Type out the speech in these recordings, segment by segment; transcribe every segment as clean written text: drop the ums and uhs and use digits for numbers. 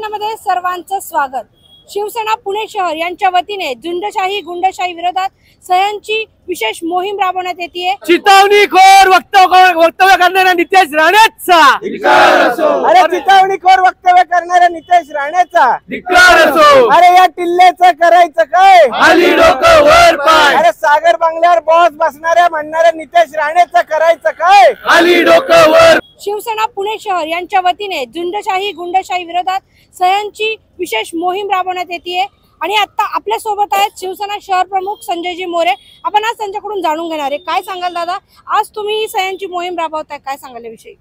शिवसेनेमध्ये सर्वांचं स्वागत। शिवसेना पुणे शहर यांच्या वतीने झुंडशाही गुंडशाही विरोधात सह्यांची विशेष मोहीम राबवण्यात येते। चितावणीखोर वक्तव्य करणाऱ्या नितेश राणेचा चितावणीखोर वक्तव्य करणाऱ्या नितेश राणेचा धिक्कार असो। अरे या टिल्लेचं करायचं काय? खाली डोकं वर पाय। अरे सागर बंगल्यावर बॉस बसणाऱ्या म्हणणाऱ्या नितेश राणेचं करायचं काय? खाली डोकं वर। शिवसेना पुणे शहर यांच्या वतीने झुंडशाही गुंडशाही विरोधात सह्यांची विशेष मोहीम राबवण्यात येते आणि आता आपल्या सोबत आहेत शिवसेना शहर प्रमुख संजयजी मोरे। आपण आज त्यांच्याकडून जाणून घेणार आहे। काय सांगाल दादा, आज तुम्ही सह्यांची मोहीम राबवताय, काय सांगाल याविषयी?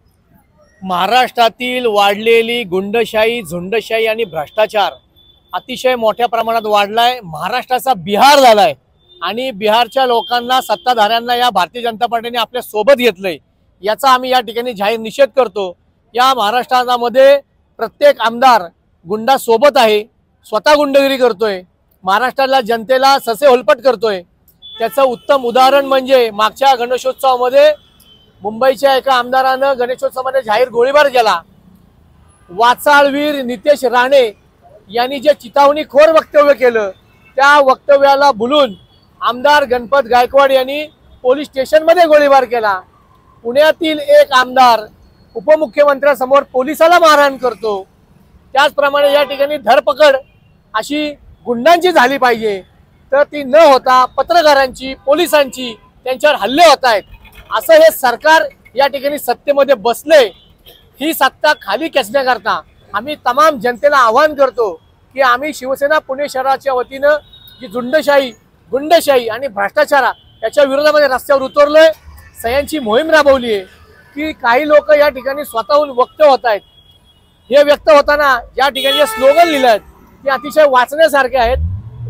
महाराष्ट्रातील वाढलेली गुंडशाही झुंडशाही आणि भ्रष्टाचार अतिशय मोठ्या प्रमाणात वाढलाय। महाराष्ट्राचा बिहार झालाय आणि बिहारच्या लोकांना सत्ताधाऱ्यांना या भारतीय जनता पार्टीने आपल्या सोबत घेतलंय, याचा आम्ही या ठिकाणी जाहीर निषेध करतो। या महाराष्ट्रामध्ये प्रत्येक आमदार गुंडा सोबत आहे, स्वतः गुंडगिरी करतोय, महाराष्ट्राला जनतेला ससे होलपट करतोय। त्याचं उत्तम उदाहरण म्हणजे मागच्या गणेशोत्सवामध्ये मुंबईच्या एका आमदारानं गणेशोत्सवामध्ये जाहीर गोळीबार केला। वाचाळवीर नितेश राणे यांनी जे चितावणीखोर वक्तव्य केलं त्या वक्तव्याला भुलून आमदार गणपत गायकवाड यांनी पोलीस स्टेशनमध्ये गोळीबार केला। पुण्यातील एक आमदार उपमुख्यमंत्र्यांसमोर पोलिसाला मारहाण करतो। त्याचप्रमाणे या ठिकाणी धरपकड अशी गुंडांची झाली पाहिजे, तर ती न होता पत्रकारांची पोलिसांची त्यांच्यावर हल्ले होत आहेत। असं हे सरकार या ठिकाणी सत्तेमध्ये बसले। ही सत्ता खाली खेचण्याकरता आम्ही तमाम जनतेला आवाहन करतो की आम्ही शिवसेना पुणे शहराच्या वतीनं जी झुंडशाही गुंडशाही आणि भ्रष्टाचार याच्या विरोधामध्ये रस्त्यावर उतरलोय, सह्यांची मोहीम राबवली आहे की काही लोक या ठिकाणी स्वतःहून व्यक्त होत आहेत। हे व्यक्त होताना या ठिकाणी जे स्लोगन लिहिलं आहेत ते अतिशय वाचण्यासारखे आहेत।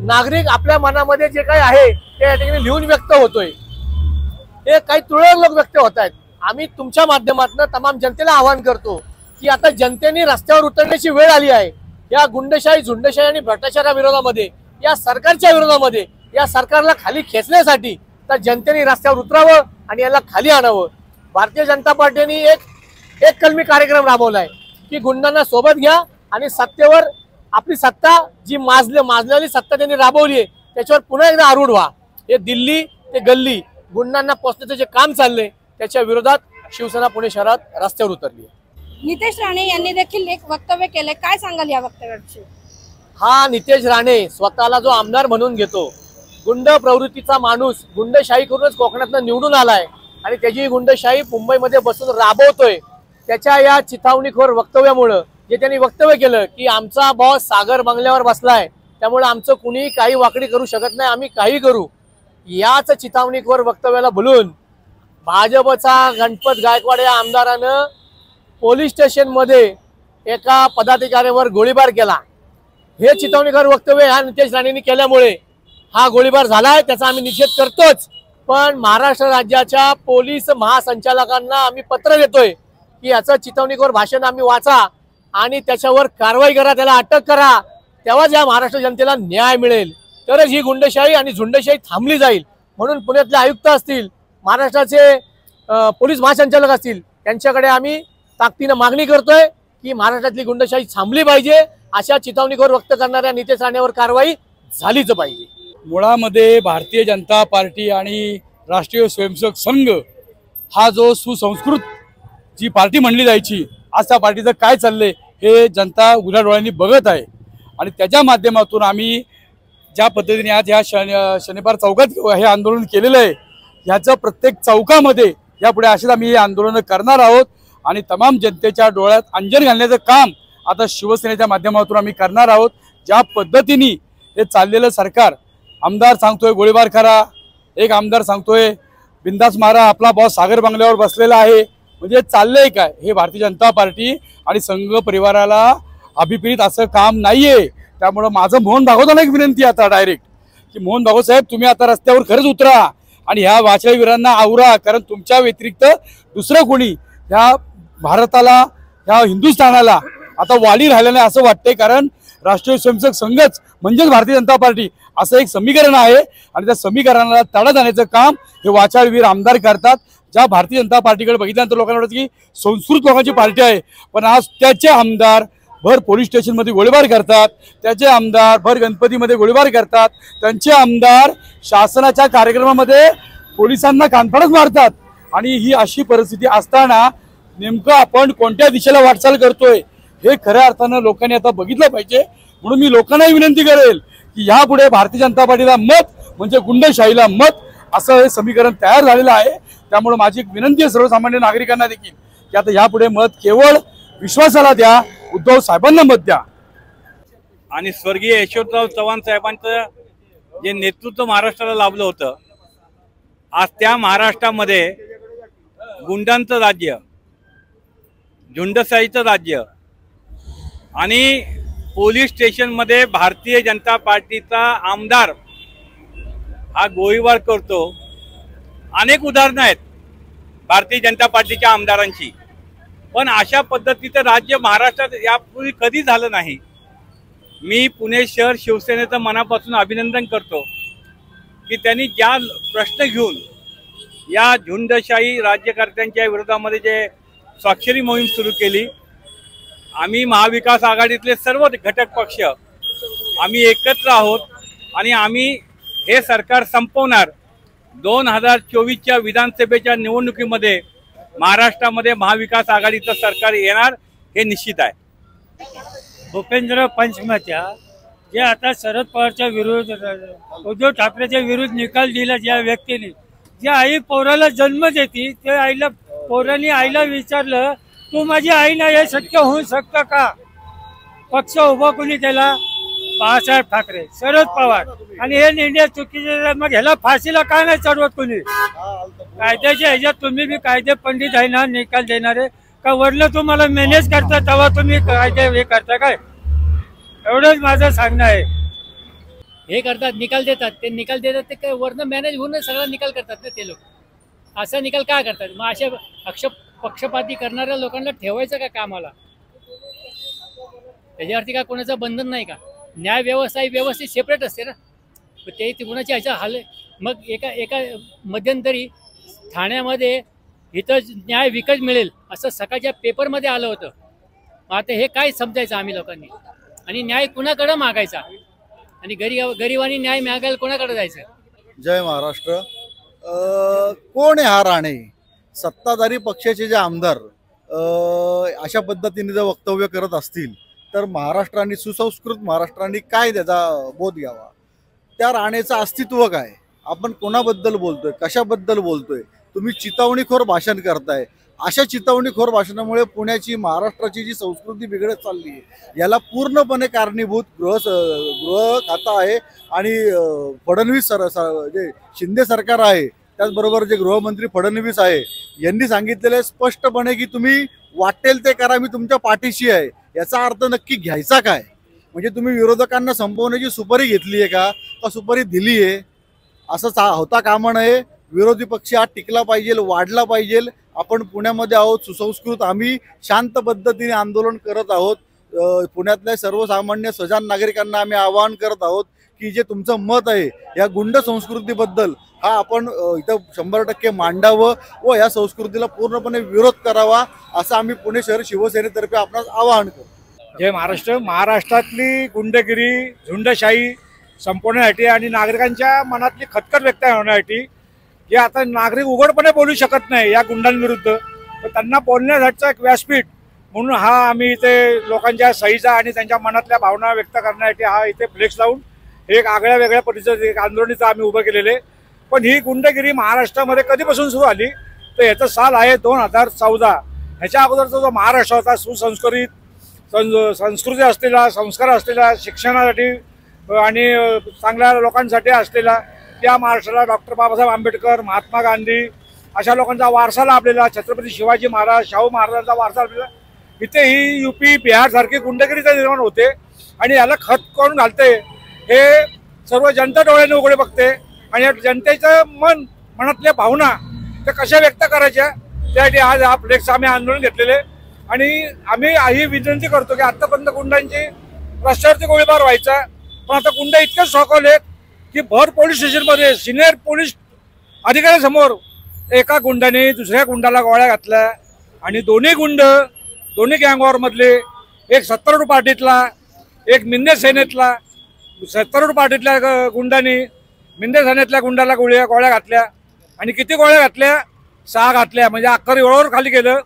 नागरिक आपल्या मनामध्ये जे काही आहे ते या ठिकाणी लिहून व्यक्त होतोय। हे काही तुरळक लोक व्यक्त होत आहेत। आम्ही तुमच्या माध्यमातून तमाम जनतेला आवाहन करतो की आता जनतेने रस्त्यावर उतरण्याची वेळ आली आहे। या गुंडशाही झुंडशाही आणि भ्रष्टाचारा विरोधामध्ये, या सरकारच्या विरोधामध्ये, या सरकारला खाली खेचण्यासाठी तर जनतेने रस्त्यावर उतरावं आणि याला खाली आणावं। भारतीय जनता पार्टीने एक कलमी कार्यक्रम राबवलाय की गुंडांना सोबत घ्या आणि सत्तेवर आपली सत्ता जी माजलेली सत्ता त्यांनी राबवली आहे त्याच्यावर पुन्हा एकदा आरूढ व्हा। हे दिल्ली ते गल्ली गुंडांना पोचण्याचं जे काम चाललंय त्याच्या विरोधात शिवसेना पुणे शहरात रस्त्यावर उतरली आहे। नितेश राणे यांनी देखील एक वक्तव्य केलंय, काय सांगाल या वक्तव्याविषयी? हा नितेश राणे स्वतःला जो आमदार म्हणून घेतो, गुंड प्रवृत्तीचा माणूस, गुंडशाही करूनच कोकणातनं निवडून आलाय आणि त्याची गुंडशाही मुंबईमध्ये बसून राबवतोय। त्याच्या या चिथावणीखोर वक्तव्यामुळे जे त्यांनी वक्तव्य केलं की आमचा बॉस सागर बंगल्यावर बसलाय त्यामुळे आमचं कुणी काही वाकडी करू शकत नाही, आम्ही काही करू, याच चिथावणीखोर वक्तव्याला भुलून भाजपचा गणपत गायकवाड या आमदारानं पोलीस स्टेशनमध्ये एका पदाधिकाऱ्यावर गोळीबार केला। हे चिथावणीखोर वक्तव्य ह्या नितेश राणेंनी केल्यामुळे हा गोळीबार झालाय, त्याचा आम्ही निषेध करतोच। पण महाराष्ट्र राज्याच्या पोलीस महासंचालकांना आम्ही पत्र देतोय की याचं चिथावणीखोर भाषण आम्ही वाचा आणि त्याच्यावर कारवाई करा, त्याला अटक करा, तेव्हाच या महाराष्ट्र जनतेला न्याय मिळेल, तरच ही गुंडशाही आणि झुंडशाही थांबली जाईल। म्हणून पुण्यातले आयुक्त असतील, महाराष्ट्राचे पोलीस महासंचालक असतील, त्यांच्याकडे आम्ही ताकदीनं मागणी करतोय की महाराष्ट्रातली गुंडशाही थांबली पाहिजे, अशा चिथावणीखोर व्यक्त करणाऱ्या नितेश राणेवर कारवाई झालीच पाहिजे। मुळामध्ये भारतीय जनता पार्टी आणि राष्ट्रीय स्वयंसेवक संघ हा जो सुसंस्कृत जी पार्टी म्हणली जायची, आज त्या पार्टीचं काय चाललंय हे जनता उघड्या डोळ्यांनी बघत आहे। आणि त्याच्या माध्यमातून आम्ही ज्या पद्धतीने आज ह्या शनिवार चौकात हे आंदोलन केलेलं आहे, ह्याचं प्रत्येक चौकामध्ये यापुढे असेच आम्ही हे आंदोलन करणार आहोत आणि तमाम जनतेच्या डोळ्यात अंजन घालण्याचं काम आता शिवसेनेच्या माध्यमातून आम्ही करणार आहोत। ज्या पद्धतीने हे चाललेलं सरकार, आमदार सांगतोय गोळीबार करा, एक आमदार सांगतोय बिंदास मारा, आपला बॉस सागर बंगल्यावर बसलेला आहे, म्हणजे चाललंय काय? हे भारतीय जनता पार्टी आणि संघ परिवाराला अभिप्रेत असं काम नाहीये। त्यामुळे माझं मोहन भागवतांना एक विनंती आता डायरेक्ट की मोहन भागवत साहेब, तुम्ही आता रस्त्यावर खरंच उतरा आणि ह्या वाचाळवीरांना आवरा, कारण तुमच्या व्यतिरिक्त दुसरं कोणी ह्या भारताला, ह्या हिंदुस्थानाला आता वाली राहिलं नाही असं वाटतंय। कारण राष्ट्रीय स्वयंसेवक संघच म्हणजेच भारतीय जनता पार्टी असं एक समीकरण आहे आणि त्या समीकरणाला तडा जाण्याचं काम हे वाचाळवीर आमदार करतात। ज्या भारतीय जनता पार्टीकडे बघितल्यानंतर लोकांना वाटतं की संस्कृत लोकांची पार्टी आहे, पण आज त्याचे आमदार भर पोलीस स्टेशनमध्ये गोळीबार करतात, त्याचे आमदार भर गणपतीमध्ये गोळीबार करतात, त्यांचे आमदार शासनाच्या कार्यक्रमामध्ये पोलिसांना कानफडत मारतात। आणि ही अशी परिस्थिती असताना नेमकं आपण कोणत्या दिशेला वाटचाल करतोय हे खऱ्या अर्थानं लोकांनी आता बघितलं पाहिजे। म्हणून मी लोकांनाही विनंती करेल की यापुढे भारतीय जनता पार्टीला मत म्हणजे गुंडशाहीला मत असं हे समीकरण तयार झालेलं आहे। त्यामुळे माझी एक विनंती आहे सर्वसामान्य नागरिकांना देखील की आता यापुढे मत केवळ विश्वासाला द्या, उद्धव साहेबांना मत द्या। आणि स्वर्गीय यशवंतराव चव्हाण साहेबांचं जे नेतृत्व महाराष्ट्राला लाभलं होतं, आज त्या महाराष्ट्रामध्ये गुंडांचं राज्य, झुंडशाहीचं राज्य आणि पोलीस स्टेशनमध्ये भारतीय जनता पार्टीचा आमदार हा गोळीबार करतो। अनेक उदाहरणं आहेत भारतीय जनता पार्टीच्या आमदारांची, पण अशा पद्धतीचं राज्य महाराष्ट्रात यापूर्वी कधी झालं नाही। मी पुणे शहर शिवसेनेचं मनापासून अभिनंदन करतो की त्यांनी ज्या प्रश्न घेऊन या झुंडशाही राज्यकर्त्यांच्या विरोधामध्ये जे स्वाक्षरी मोहीम सुरू केली, आम्ही महाविकास आघाडीतले सर्व घटक पक्ष आम्ही एकत्र आहोत आणि आम्ही हे सरकार संपवणार। 2024च्या विधानसभेच्या निवडणुकीमध्ये महाराष्ट्रामध्ये महाविकास आघाडीचं सरकार येणार हे निश्चित आहे। भूपेंद्र पंचमत्या जे आता शरद पवारच्या विरुद्ध, उद्धव ठाकरेच्या विरुद्ध निकाल दिला ज्या व्यक्तीने, ज्या आई पोराला जन्म देते त्या आईला, पोरांनी आईला विचारलं तू माझी आई नाही, हे शक्य होऊ शकतं का? पक्ष उभा कोणी केला? बाळासाहेब ठाकरे, शरद पवार। आणि हे निर्णय चुकीचे, मग ह्याला फाशीला का नाही चढवत कोणी? कायद्याच्या ह्याच्यात तुम्ही बी कायदे पंडित आहे ना, निकाल देणारे का वरनं तुम्हाला मॅनेज करता तेव्हा तुम्ही कायदे हे करता काय? एवढंच माझं सांगणं आहे। हे करतात, निकाल देतात, ते निकाल देतात, ते काय वरनं मॅनेज होऊन सगळा निकाल करतात ना ते लोक। असा निकाल काय करतात? मग अशा पक्षपाती करणाऱ्या लोकांना ठेवायचं का कामाला? त्याच्यावरती काय कोणाचं बंधन नाही का? न्याय व्यवस्था ही व्यवस्थित सेपरेट असते ना, ते कुणाच्या ह्याच्या हाल। मग एका मध्यंतरी ठाण्यामध्ये इथं न्याय विकत मिळेल असं सकाळच्या पेपरमध्ये आलं होतं। मग आता हे काय समजायचं आम्ही लोकांनी? आणि न्याय कुणाकडे मागायचा? आणि गरिबांनी न्याय मागायला कोणाकडे जायचं? जय महाराष्ट्र। कोण आहे हा राणे? सत्ताधारी पक्षाचे जे आमदार अशा पद्धतीने जर वक्तव्य करत असतील तर महाराष्ट्राने, सुसंस्कृत महाराष्ट्राने काय त्याचा बोध घ्यावा? त्या राणेचं अस्तित्व काय? आपण कोणाबद्दल बोलतोय, कशाबद्दल बोलतोय? तुम्ही चितवणीखोर भाषण करताय। अशा चितवणीखोर भाषणामुळे पुण्याची, महाराष्ट्राची जी संस्कृती बिघडत चालली आहे याला पूर्णपणे कारणीभूत गृह खातं आहे आणि फडणवीस जे शिंदे सरकार आहे, त्याचबरोबर जे गृहमंत्री फडणवीस आहे यांनी सांगितलेले स्पष्टपणे की तुम्ही वाटेल ते करा, मी तुमच्या पाठीशी आहे। याचा अर्थ नक्की घ्यायचा काय? म्हणजे तुम्ही विरोधकांना संपवण्याची सुपारी घेतली आहे का सुपारी दिली आहे? असं होता कामा नये। विरोधी पक्ष हा टिकला पाहिजे, वाढला पाहिजे। आपण पुण्यामध्ये आहोत, सुसंस्कृत, आम्ही शांत पद्धतीने आंदोलन करत आहोत। पुण्यातल्या सर्वसामान्य सजान नागरिकांना आम्ही आवाहन करत आहोत की जे तुमचं मत आहे या गुंड संस्कृतीबद्दल हा आपण इथं 100% मांडावं व या संस्कृतीला पूर्णपणे विरोध करावा असं आम्ही पुणे शहर शिवसेनेतर्फे आपणास आवाहन करतो। जय महाराष्ट्र। महाराष्ट्रातली गुंडगिरी, झुंडशाही संपवण्यासाठी आणि नागरिकांच्या मनातली खटखट व्यक्त होण्यासाठी जे आता नागरिक उघडपणे बोलू शकत नाही या गुंडांविरुद्ध, तर त्यांना बोलण्यासाठीचा एक व्यासपीठ म्हणून हा आम्ही इथे लोकांच्या सहीचा आणि त्यांच्या मनातल्या भावना व्यक्त करण्यासाठी हा इथे फ्लेक्स लावून एक आगळ्या वेगळ्या पद्धतीचं एक आंदोलनाचं आम्ही उभं केलेले। पण ही गुंडगिरी महाराष्ट्रामध्ये कधीपासून सुरू झाली तर याचं साल आहे 2014। ह्याच्या अगोदरचा जो महाराष्ट्र होता सुसंस्कृत, संस्कृती असलेला, संस्कार असलेला, शिक्षणासाठी आणि चांगल्या लोकांसाठी असलेला, त्या महाराष्ट्राला डॉक्टर बाबासाहेब आंबेडकर, महात्मा गांधी अशा लोकांचा वारसा लाभलेला, छत्रपती शिवाजी महाराज, शाहू महाराजांचा वारसा लाभलेला, इथे ही यूपी, बिहार सारखी गुंडगिरीचा निर्माण होते आणि याला खत करून घालते हे सर्व जनता डोळ्याने उघडे बघते। आणि या जनतेचं मनातल्या भावना त्या कशा व्यक्त करायच्या त्यासाठी आज हा फ्लेक्स आम्ही आंदोलन घेतलेले। आणि आम्ही ही विनंती करतो की आतापर्यंत गुंडांची रस्त्यावरती गोळीबार व्हायचा, पण आता गुंड इतके सॉकवले की भर पोलीस स्टेशनमध्ये सिनियर पोलीस अधिकाऱ्यासमोर एका गुंडाने दुसऱ्या गुंडाला गोळ्या घातल्या आणि दोन्ही गँगवॉर मधले एक सत्तारूढ पार्टीतला, एक मिंदे सेनेतला, सत्तारूढ पार्टीतल्या गुंडांनी मिंदे सेनेतल्या गुंडाला गोळ्या घातल्या आणि किती गोळ्या घातल्या? 6 घातल्या. म्हणजे अख्खं रिव्हॉल्वर खाली गेलं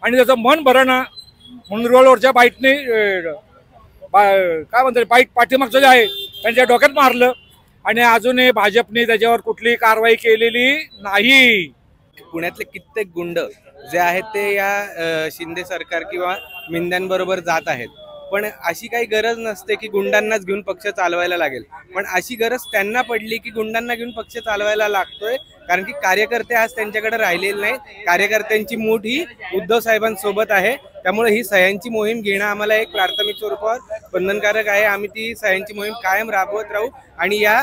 आणि त्याचं मन भरणं म्हणून रिव्हॉल्वरच्या बाईटने काय म्हणतात बाईट पाठीमागचं जे आहे त्यांच्या डोक्यात मारलं आणि अजूनही भाजपने त्याच्यावर कुठलीही कारवाई केलेली नाही. पुण्यातले कित्येक गुंड जे आहेत ते या शिंदे सरकार किंवा मिंद्यांबरोबर जात आहेत. पण अशी काही गरज नसते की गुंडांनाच घेऊन पक्ष चालवायला लागेल. पण अशी गरज त्यांना पडली की गुंडांना घेऊन पक्ष चालवायला लागतोय. कारण की कार्यकर्ते आज त्यांच्याकडे राहिलेले नाही. कार्यकर्त्यांची मूठ ही उद्धव साहेबांसोबत आहे. त्यामुळे ही सह्यांची मोहीम घेणं आम्हाला एक प्राथमिक स्वरूपावर बंधनकारक आहे. आम्ही ती सह्यांची मोहीम कायम राबवत राहू आणि या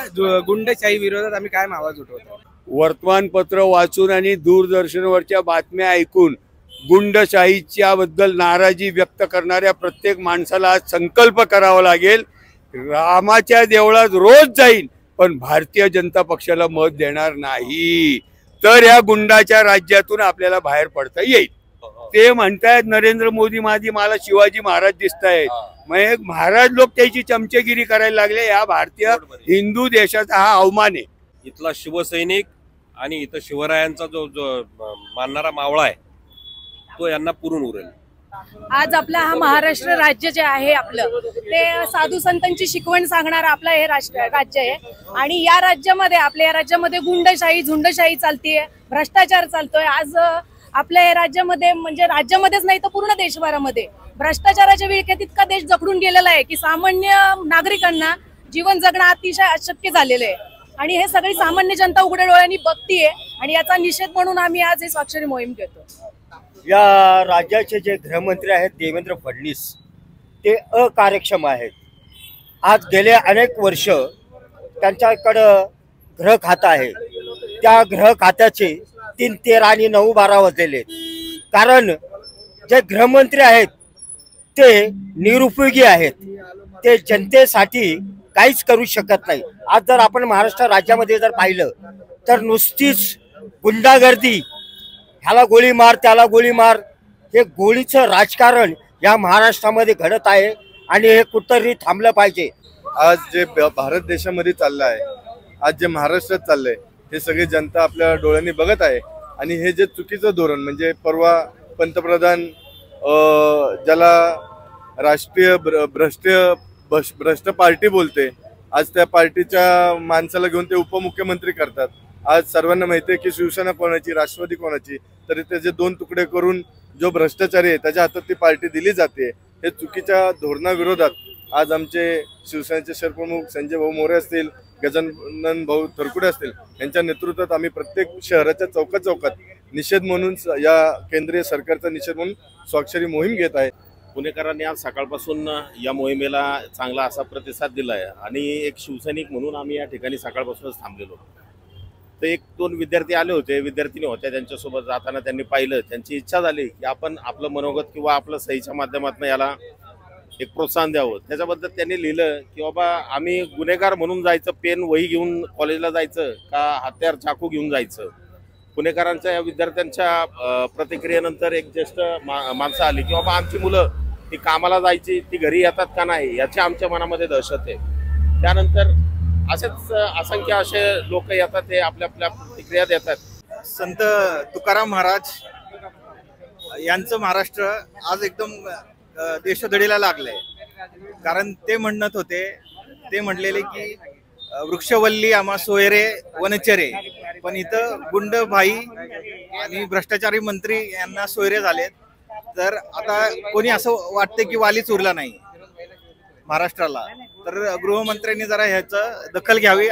गुंडशाही विरोधात आम्ही कायम आवाज उठवतो. वर्तमानपत्र वाचून आणि दूरदर्शनवरच्या बातम्या ऐकून गुंडशाहीच्या बद्दल नाराजी व्यक्त करणाऱ्या प्रत्येक माणसाला आज संकल्प करावा लागेल. रामाच्या देवळात रोज जाईन पण भारतीय जनता पक्षाला मत देणार नाही. तर या गुंडाच्या राज्यातून आपल्याला बाहेर पडता येईल. ते म्हणतायत नरेंद्र मोदी मला शिवाजी महाराज दिसत आहेत. मग महाराज लोक त्याची चमचेगिरी करायला लागले. या भारतीय हिंदू देशाचा हा अवमान आहे. इथला शिवसैनिक आणि इथं शिवरायांचा जो मानणारा मावळा आहे तो यांना पुरून उरेल. आज आपला हा महाराष्ट्र राज्य जे आहे आपलं ते साधू संतांची शिकवण सांगणारं आपलं हे राज्य आहे. आणि या राज्यामध्ये गुंडशाही झुंडशाही चालतीये, भ्रष्टाचार चालतोय. आज आपल्या या राज्यामध्ये म्हणजे राज्यामध्येच नाही तर पूर्ण देशभरामध्ये भ्रष्टाचाराच्या विळख्यात इतका देश जखडून गेलेला आहे की सामान्य नागरिकांना जीवन जगणं अतिशय अशक्य झालेलं आहे. आणि हे सगळी सामान्य जनता उघड्या डोळ्यांनी बघतीये आणि याचा निषेध म्हणून आम्ही आज हे स्वाक्षरी मोहीम घेतो. या राज्याचे जे गृहमंत्री आहेत देवेंद्र फडणवीस ते अकार्यक्षम आहेत. आज गेले अनेक वर्ष त्यांच्याकडं गृह खातं आहे. त्या गृह खात्याचे 3, 13 आणि 9, 12 वाजलेले. कारण जे गृहमंत्री आहेत ते निरुपयोगी आहेत. ते जनतेसाठी काहीच करू शकत नाही. आज जर आपण महाराष्ट्र राज्यामध्ये जर पाहिलं तर नुसतीच गुंडागर्दी, ह्याला गोळी मार त्याला गोळी मार, हे गोळीचं राजकारण या महाराष्ट्रामध्ये घडत आहे आणि हे कुठंतरी थांबलं पाहिजे. आज जे भारत देशामध्ये चाललं आहे, आज जे महाराष्ट्रात चाललंय हे सगळी जनता आपल्या डोळ्यांनी बघत आहे. आणि हे जे चुकीचं धोरण म्हणजे परवा पंतप्रधान ज्याला राष्ट्रीय भ्रष्ट पार्टी बोलते, आज त्या पार्टीच्या माणसाला घेऊन ते उपमुख्यमंत्री करतात. आज सर्वांना माहिती आहे की शिवसेना कोणाची, राष्ट्रवादी कोणाची, तरी त्याचे 2 तुकडे करून जो भ्रष्टाचारी आहे त्याच्या हातात ती पार्टी दिली जाते. हे चुकीच्या धोरणाविरोधात आज आमचे शिवसेनेचे शहरप्रमुख संजय भाऊ मोरे असतील, गजानन भाऊ थरकुडे असतील यांच्या नेतृत्वात आम्ही प्रत्येक शहराच्या चौकात निषेध म्हणून या केंद्रीय सरकारचा निषेध म्हणून स्वाक्षरी मोहीम घेत आहे. पुणेकरांनी आज सकाळपासून या मोहिमेला चांगला असा प्रतिसाद दिला आहे आणि एक शिवसैनिक म्हणून आम्ही या ठिकाणी सकाळपासूनच थांबलेलो. तर 1-2 विद्यार्थी आले होते, विद्यार्थिनी होत्या, त्यांच्यासोबत जाताना त्यांनी पाहिलं, त्यांची इच्छा झाली की आपण आपलं मनोगत किंवा आपलं सहीच्या माध्यमातून याला एक प्रोत्साहन द्यावं. त्याच्याबद्दल त्यांनी लिहिलं की बाबा आम्ही गुन्हेगार म्हणून जायचं, पेन वही घेऊन कॉलेजला जायचं का हत्यार चाकू घेऊन जायचं. पुणेकरांच्या या विद्यार्थ्यांच्या प्रतिक्रियेनंतर एक ज्येष्ठ माणसं आली की बाबा आमची मुलं ती कामाला जायची, ती घरी येतात का नाही याची आमच्या मनामध्ये दहशत आहे. त्यानंतर असेच असंख्य असे लोक येतात, ते आपल्या प्रतिक्रिया देतात. संत तुकाराम महाराज यांचं महाराष्ट्र आज एकदम देशोधडीला लागलंय. कारण ते म्हणलेले की वृक्षवल्ली आम्हा सोयरे वनचरे, पण इथं गुंडभाई आणि भ्रष्टाचारी मंत्री यांना सोयरे झालेत. तर आता कोणी असं वाटते की वालीच उरला नाही महाराष्ट्राला. तर गृहमंत्र्यांनी जरा ह्याचं दखल घ्यावी.